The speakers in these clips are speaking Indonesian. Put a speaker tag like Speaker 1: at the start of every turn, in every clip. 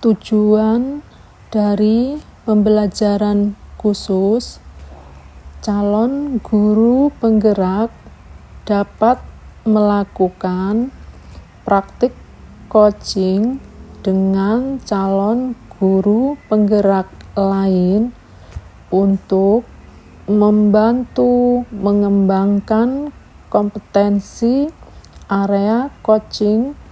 Speaker 1: Tujuan dari pembelajaran khusus, calon guru penggerak dapat melakukan praktik coaching dengan calon guru penggerak lain untuk membantu mengembangkan kompetensi area coaching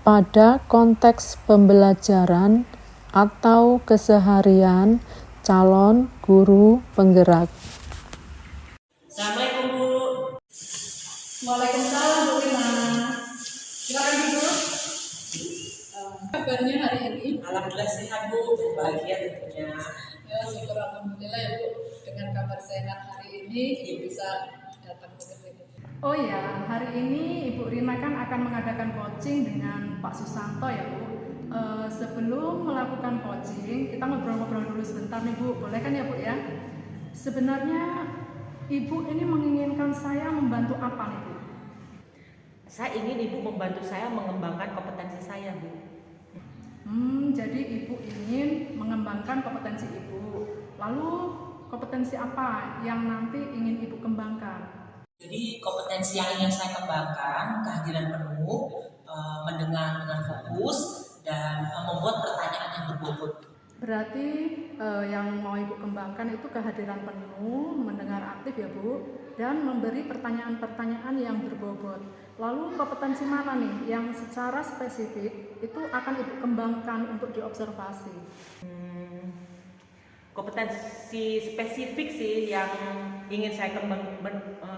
Speaker 1: pada konteks pembelajaran atau keseharian calon guru penggerak.
Speaker 2: Assalamualaikum Bu.
Speaker 3: Waalaikumsalam Bu Rina. Silakan Bu. Kabarnya hari ini?
Speaker 2: Alhamdulillah sehat Bu, bahagia tentunya.
Speaker 3: Ya, syukur alhamdulillah ya Bu. Dengan kabar sehat hari ini Ibu bisa datang ke sini. Oh ya, hari ini Ibu Rina kan akan mengadakan coaching dengan Pak Susanto ya Bu. Sebelum melakukan coaching, kita ngobrol-ngobrol dulu sebentar nih Bu. Boleh kan ya Bu ya? Sebenarnya Ibu ini menginginkan saya membantu apa nih Bu?
Speaker 2: Saya ingin Ibu membantu saya mengembangkan kompetensi saya Bu.
Speaker 3: Jadi Ibu ingin mengembangkan kompetensi Ibu. Lalu kompetensi apa yang nanti ingin Ibu kembangkan?
Speaker 2: Jadi kompetensi yang ingin saya kembangkan, kehadiran penuh, mendengar dengan fokus, dan membuat pertanyaan yang berbobot.
Speaker 3: Berarti yang mau Ibu kembangkan itu kehadiran penuh, mendengar aktif ya Bu, dan memberi pertanyaan-pertanyaan yang berbobot. Lalu kompetensi mana nih yang secara spesifik itu akan Ibu kembangkan untuk diobservasi?
Speaker 2: Kompetensi spesifik sih yang ingin saya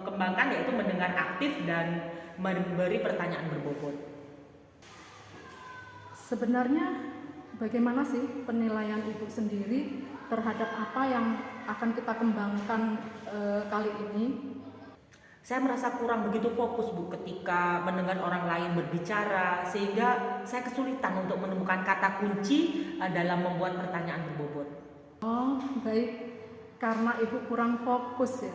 Speaker 2: kembangkan yaitu mendengar aktif dan memberi pertanyaan berbobot.
Speaker 3: Sebenarnya bagaimana sih penilaian Ibu sendiri terhadap apa yang akan kita kembangkan kali ini?
Speaker 2: Saya merasa kurang begitu fokus Bu ketika mendengar orang lain berbicara, sehingga saya kesulitan untuk menemukan kata kunci dalam membuat pertanyaan berbobot.
Speaker 3: Oh baik, karena Ibu kurang fokus ya.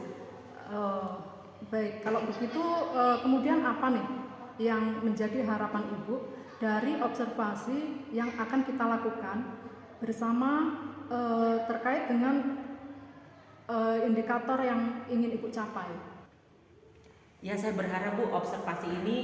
Speaker 3: Baik, kalau begitu kemudian apa nih yang menjadi harapan Ibu dari observasi yang akan kita lakukan bersama terkait dengan indikator yang ingin Ibu capai?
Speaker 2: Ya, saya berharap Bu observasi ini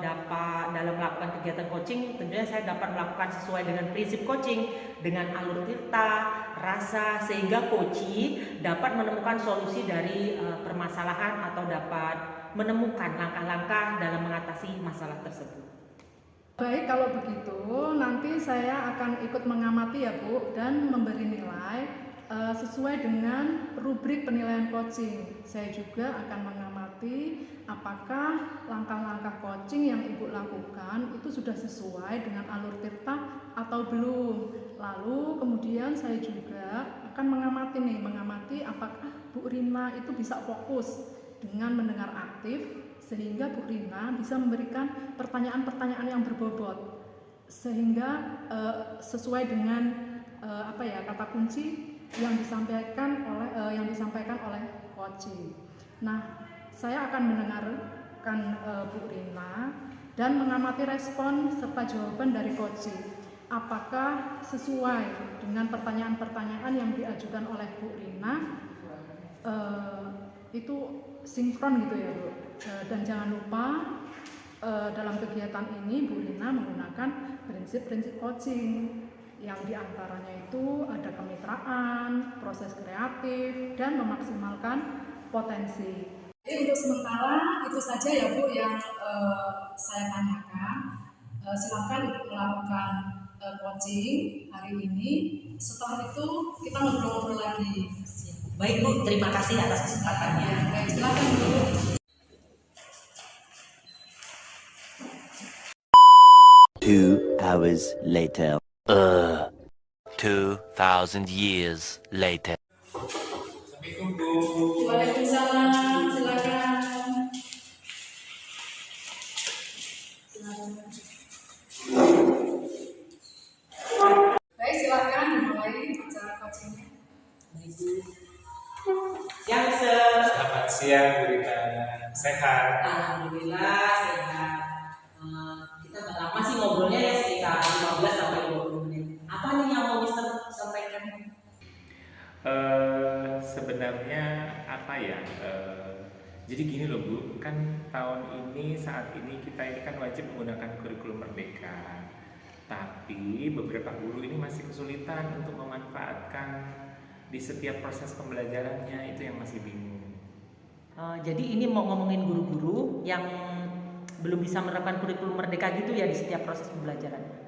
Speaker 2: dapat dalam melakukan kegiatan coaching, tentunya saya dapat melakukan sesuai dengan prinsip coaching dengan alur tirta, rasa, sehingga coachee dapat menemukan solusi dari permasalahan atau dapat menemukan langkah-langkah dalam mengatasi masalah tersebut.
Speaker 3: Baik, kalau begitu nanti saya akan ikut mengamati ya Bu dan memberi nilai sesuai dengan rubrik penilaian coaching. Saya juga akan mengamati apakah langkah-langkah coaching yang Ibu lakukan itu sudah sesuai dengan alur tirta atau belum. Lalu kemudian saya juga akan mengamati apakah Bu Rina itu bisa fokus dengan mendengar aktif, sehingga Bu Rina bisa memberikan pertanyaan-pertanyaan yang berbobot sehingga sesuai dengan kata kunci yang disampaikan oleh coaching. Nah, saya akan mendengarkan Bu Rina dan mengamati respon serta jawaban dari coaching. Apakah sesuai dengan pertanyaan-pertanyaan yang diajukan oleh Bu Rina itu sinkron gitu ya Bu. Dan jangan lupa dalam kegiatan ini Bu Rina menggunakan prinsip-prinsip coaching yang diantaranya itu ada kemitraan, proses kreatif, dan memaksimalkan potensi. Jadi untuk sementara itu saja ya Bu yang saya tanyakan. Silakan Ibu melakukan coaching hari ini. Setelah itu kita ngobrol-ngobrol lagi.
Speaker 2: Baik Bu, terima kasih atas kesempatannya.
Speaker 3: Baik, silakan Bu.
Speaker 4: 2 hours later.
Speaker 5: 2,000 years later.
Speaker 6: Assalamualaikum Bu.
Speaker 3: Waalaikumsalam, silakan. Baik, silakan dimulai acara coachingnya.
Speaker 2: Baik Bu. Siang Mister.
Speaker 6: Selamat siang Bu Rita. Sehat?
Speaker 2: Alhamdulillah sehat. Kita udah lama sih ngobrolnya ya, sekitar 15 sampai 20 menit.
Speaker 6: Sebenarnya apa ya? Jadi gini loh Bu, kan tahun ini saat ini kita ini kan wajib menggunakan kurikulum Merdeka. Tapi beberapa guru ini masih kesulitan untuk memanfaatkan di setiap proses pembelajarannya, itu yang masih bingung.
Speaker 2: Jadi ini mau ngomongin guru-guru yang belum bisa menerapkan kurikulum Merdeka gitu ya di setiap proses pembelajarannya.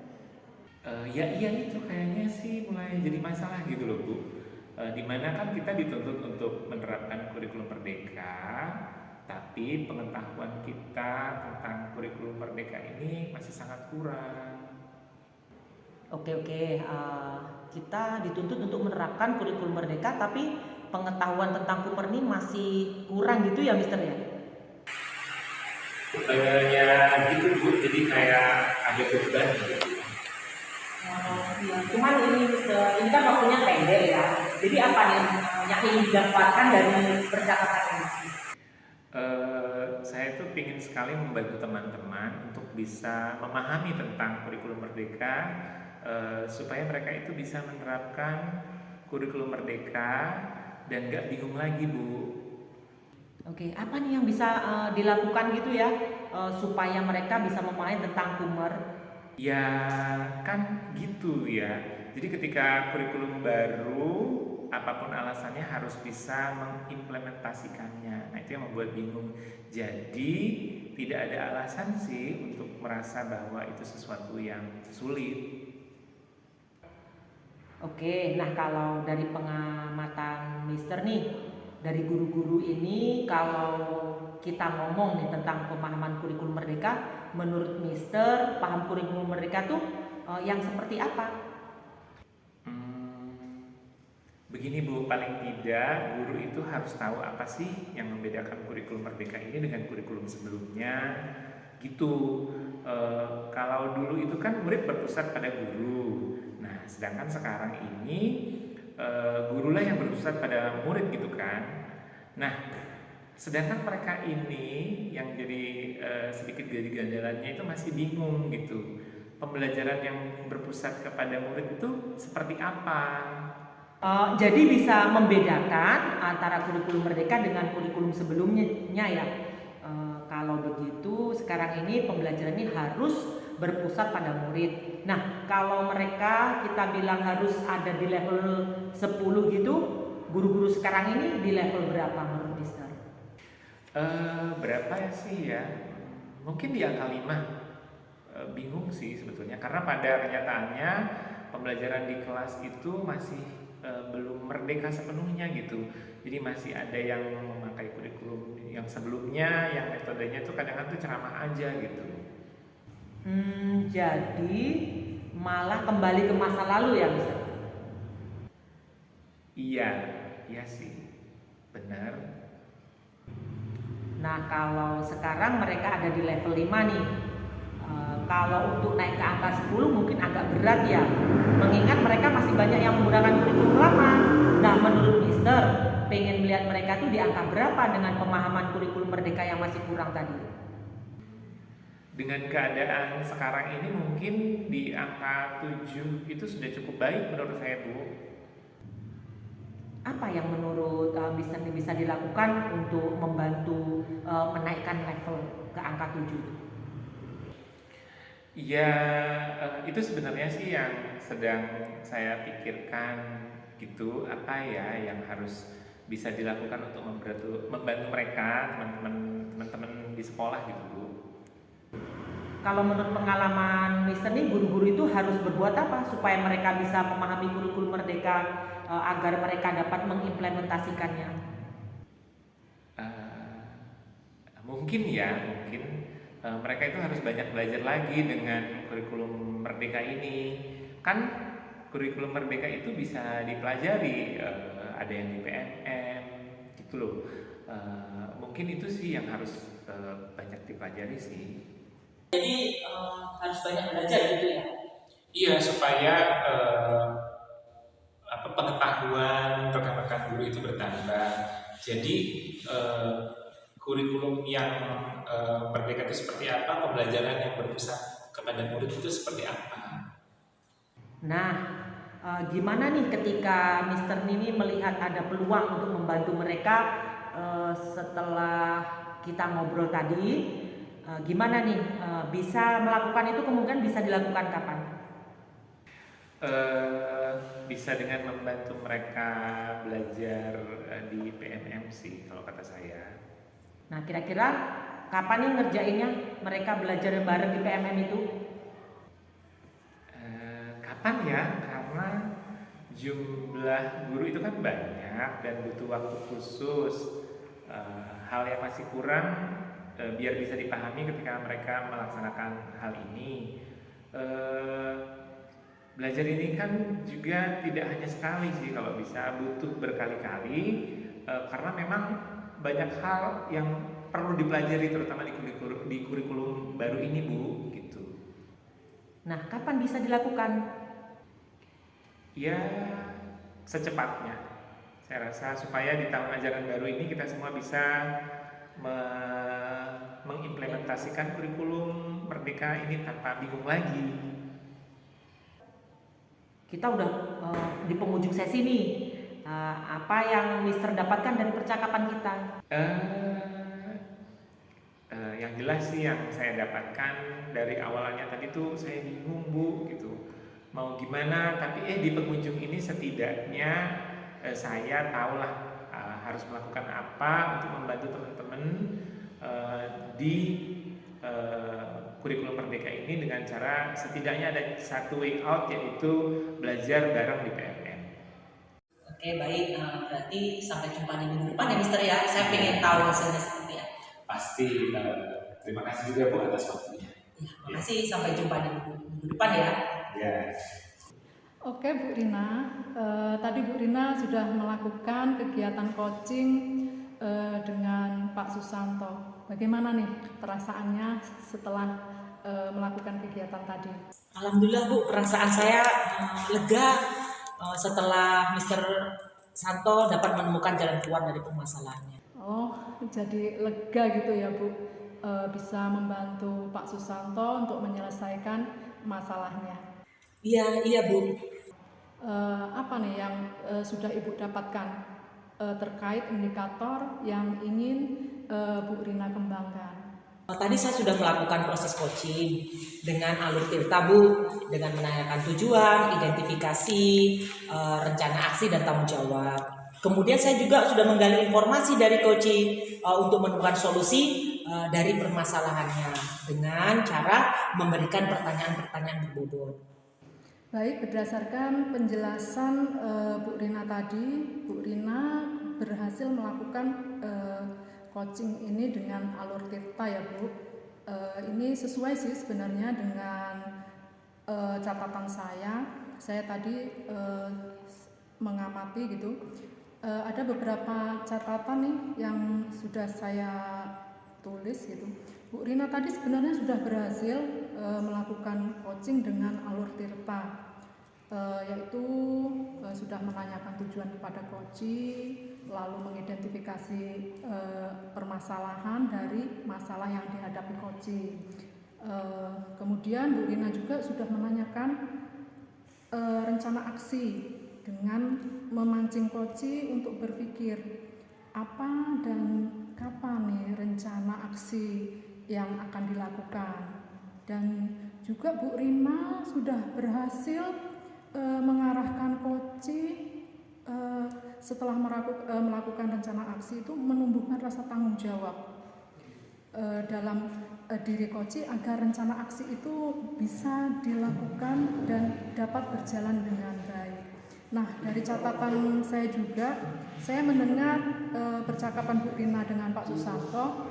Speaker 6: Ya iya itu kayaknya sih mulai jadi masalah gitu loh Bu. Dimana kan kita dituntut untuk menerapkan kurikulum Merdeka, tapi pengetahuan kita tentang kurikulum Merdeka ini masih sangat kurang.
Speaker 2: Oke, kita dituntut untuk menerapkan kurikulum Merdeka, tapi pengetahuan tentang Kumer ini masih kurang gitu ya, Mister ya?
Speaker 6: Ya gitu Bu, jadi kayak ada beban gitu.
Speaker 2: Cuman ini kan waktunya pendek ya. Jadi apa nih yang ingin didapatkan dari percakapan ini?
Speaker 6: Saya tuh ingin sekali membantu teman-teman untuk bisa memahami tentang kurikulum Merdeka, supaya mereka itu bisa menerapkan kurikulum Merdeka dan gak bingung lagi Bu.
Speaker 2: Oke, apa nih yang bisa dilakukan gitu ya supaya mereka bisa memahami tentang Kumer?
Speaker 6: Ya kan gitu ya. Jadi ketika kurikulum baru, apapun alasannya harus bisa mengimplementasikannya. Nah itu yang membuat bingung. Jadi tidak ada alasan sih untuk merasa bahwa itu sesuatu yang sulit.
Speaker 2: Oke, nah kalau dari pengamatan Mister nih, dari guru-guru ini kalau kita ngomong nih tentang pemahaman kurikulum Merdeka, menurut Mister paham kurikulum Merdeka tuh yang seperti apa?
Speaker 6: Begini Bu, paling tidak guru itu harus tahu apa sih yang membedakan kurikulum Merdeka ini dengan kurikulum sebelumnya gitu. Kalau dulu itu kan murid berpusat pada guru. Nah, sedangkan sekarang ini gurulah yang berpusat pada murid gitu kan. Nah, sedangkan mereka ini yang jadi sedikit gandalannya itu masih bingung gitu. Pembelajaran yang berpusat kepada murid itu seperti apa?
Speaker 2: Jadi bisa membedakan antara kurikulum Merdeka dengan kurikulum sebelumnya ya. Kalau begitu sekarang ini pembelajaran ini harus berpusat pada murid. Nah, kalau mereka kita bilang harus ada di level 10 gitu, guru-guru sekarang ini di level berapa menurut Mister?
Speaker 6: Berapa ya sih ya? Mungkin di angka 5. Bingung sih sebetulnya karena pada kenyataannya pembelajaran di kelas itu masih belum merdeka sepenuhnya gitu. Jadi masih ada yang memakai kurikulum yang sebelumnya, yang metodenya tuh kadang-kadang tuh ceramah aja gitu.
Speaker 2: Jadi malah kembali ke masa lalu ya Mister?
Speaker 6: Iya sih, benar.
Speaker 2: Nah kalau sekarang mereka ada di level 5 nih. Kalau untuk naik ke angka 10 mungkin agak berat ya, mengingat mereka masih banyak yang menggunakan kurikulum lama. Nah menurut Mister, pengen melihat mereka tuh di angka berapa dengan pemahaman kurikulum Merdeka yang masih kurang tadi?
Speaker 6: Dengan keadaan sekarang ini mungkin di angka 7 itu sudah cukup baik menurut saya Bu.
Speaker 2: Apa yang menurut Mister bisa dilakukan untuk membantu menaikkan level ke angka 7?
Speaker 6: Ya, itu sebenarnya sih yang sedang saya pikirkan gitu, apa ya yang harus bisa dilakukan untuk membantu mereka, teman-teman di sekolah gitu Bu.
Speaker 2: Kalau menurut pengalaman Mister nih, guru-guru itu harus berbuat apa supaya mereka bisa memahami kurikulum Merdeka agar mereka dapat mengimplementasikannya?
Speaker 6: Mungkin mereka itu harus banyak belajar lagi dengan kurikulum Merdeka ini. Kan kurikulum Merdeka itu bisa dipelajari, ada yang di PNM gitu loh. Mungkin itu sih yang harus banyak dipelajari sih.
Speaker 2: Jadi harus banyak belajar gitu ya?
Speaker 6: Iya, supaya pengetahuan rekan-rekan guru itu bertambah. Jadi kurikulum yang Merdeka itu seperti apa, pembelajaran yang berpusat kepada murid itu seperti apa.
Speaker 2: Nah, Gimana nih ketika Mr. Nini melihat ada peluang untuk membantu mereka setelah kita ngobrol tadi, gimana nih bisa melakukan itu, kemungkinan bisa dilakukan kapan?
Speaker 6: Bisa dengan membantu mereka belajar di PMM sih kalau kata saya.
Speaker 2: Nah, kira-kira kapan nih ngerjainnya mereka belajar bareng di PMM itu?
Speaker 6: Kapan ya? Karena jumlah guru itu kan banyak dan butuh waktu khusus. Hal yang masih kurang biar bisa dipahami ketika mereka melaksanakan hal ini. Belajar ini kan juga tidak hanya sekali sih, kalau bisa butuh berkali-kali karena memang banyak hal yang perlu dipelajari terutama di kurikulum baru ini Bu gitu.
Speaker 2: Nah, kapan bisa dilakukan?
Speaker 6: Ya secepatnya. Saya rasa supaya di tahun ajaran baru ini kita semua bisa mengimplementasikan kurikulum Merdeka ini tanpa bingung lagi.
Speaker 2: Kita udah di penghujung sesi nih. Apa yang Mister dapatkan dari percakapan kita?
Speaker 6: Yang jelas sih yang saya dapatkan dari awalnya tadi tuh saya bingung Bu gitu. Mau gimana, tapi di penghujung ini setidaknya saya tahulah harus melakukan apa untuk membantu teman-teman di kurikulum Merdeka ini dengan cara setidaknya ada satu way out, yaitu belajar bareng di PMM.
Speaker 2: Oke, baik. Berarti sampai jumpa di minggu depan ya Mister ya. Saya pengen tahu hasilnya seperti apa.
Speaker 6: Pasti. Terima kasih juga Bu atas waktunya.
Speaker 2: Terima kasih. Sampai jumpa di minggu depan ya.
Speaker 6: Ya.
Speaker 3: Oke Bu Rina, tadi Bu Rina sudah melakukan kegiatan coaching dengan Pak Susanto. Bagaimana nih perasaannya setelah melakukan kegiatan tadi?
Speaker 2: Alhamdulillah Bu, perasaan saya lega setelah Mr. Santo dapat menemukan jalan keluar dari permasalahannya.
Speaker 3: Oh, jadi lega gitu ya Bu, bisa membantu Pak Susanto untuk menyelesaikan masalahnya.
Speaker 2: Iya Bu.
Speaker 3: Apa nih yang sudah Ibu dapatkan terkait indikator yang ingin Bu Rina kembangkan?
Speaker 2: Tadi saya sudah melakukan proses coaching dengan alur tirta Bu, dengan menanyakan tujuan, identifikasi, rencana aksi dan tanggung jawab. Kemudian saya juga sudah menggali informasi dari coaching untuk menemukan solusi dari permasalahannya dengan cara memberikan pertanyaan-pertanyaan berbobot.
Speaker 3: Baik, berdasarkan penjelasan Bu Rina tadi, Bu Rina berhasil melakukan coaching ini dengan alur tirta ya Bu. Ini sesuai sih sebenarnya dengan catatan saya. Saya tadi mengamati gitu. Ada beberapa catatan nih yang sudah saya tulis gitu. Bu Rina tadi sebenarnya sudah berhasil melakukan coaching dengan alur tirta, yaitu sudah menanyakan tujuan kepada coaching, lalu mengidentifikasi permasalahan dari masalah yang dihadapi coaching. Kemudian Bu Rina juga sudah menanyakan rencana aksi dengan memancing coaching untuk berpikir apa dan kapan nih rencana aksi yang akan dilakukan. Dan juga Bu Rina sudah berhasil mengarahkan coaching setelah melakukan rencana aksi itu menumbuhkan rasa tanggung jawab dalam diri coaching agar rencana aksi itu bisa dilakukan dan dapat berjalan dengan baik. Nah, dari catatan saya juga, saya mendengar percakapan Bu Rina dengan Pak Susanto,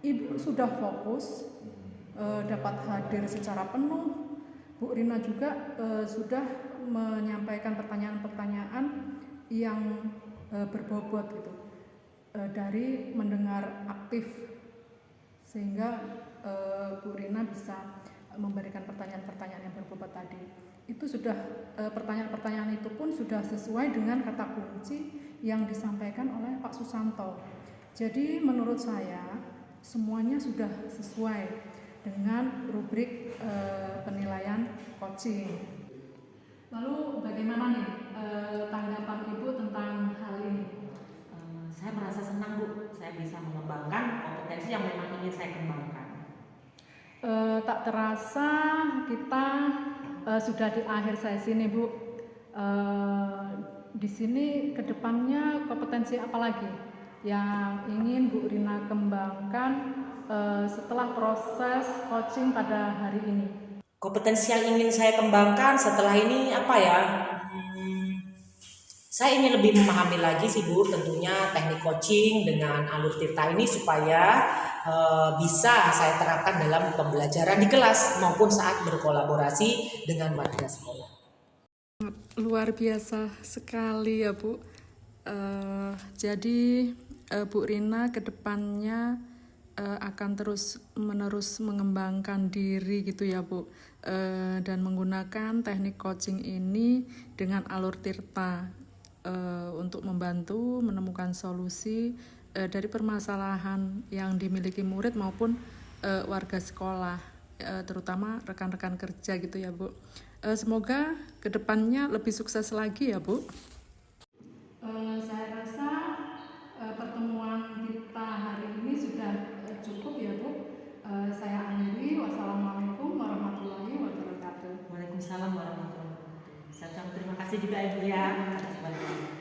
Speaker 3: Ibu sudah fokus, dapat hadir secara penuh. Bu Rina juga sudah menyampaikan pertanyaan-pertanyaan yang berbobot gitu, dari mendengar aktif, sehingga Bu Rina bisa memberikan pertanyaan-pertanyaan yang berbobot tadi. Itu sudah pertanyaan-pertanyaan itu pun sudah sesuai dengan kata kunci yang disampaikan oleh Pak Susanto. Jadi menurut saya semuanya sudah sesuai dengan rubrik penilaian coaching. Lalu bagaimana tak terasa kita sudah di akhir sesi nih Bu. Di sini kedepannya kompetensi apa lagi yang ingin Bu Rina kembangkan setelah proses coaching pada hari ini?
Speaker 2: Kompetensi yang ingin saya kembangkan setelah ini apa ya? Saya ingin lebih memahami lagi sih Bu, tentunya teknik coaching dengan alur tirta ini supaya bisa saya terapkan dalam pembelajaran di kelas maupun saat berkolaborasi dengan warga sekolah.
Speaker 1: Luar biasa sekali ya Bu. Jadi Bu Rina kedepannya akan terus menerus mengembangkan diri gitu ya Bu, dan menggunakan teknik coaching ini dengan alur tirta untuk membantu menemukan solusi dari permasalahan yang dimiliki murid maupun warga sekolah, terutama rekan-rekan kerja gitu ya Bu. Semoga kedepannya lebih sukses lagi ya Bu.
Speaker 3: Saya rasa pertemuan kita hari ini sudah cukup ya Bu. Saya akhiri. Wassalamualaikum warahmatullahi wabarakatuh.
Speaker 2: Waalaikumsalam warahmatullahi wabarakatuh. Saya ucapkan terima kasih juga Ibu ya atas bantuan.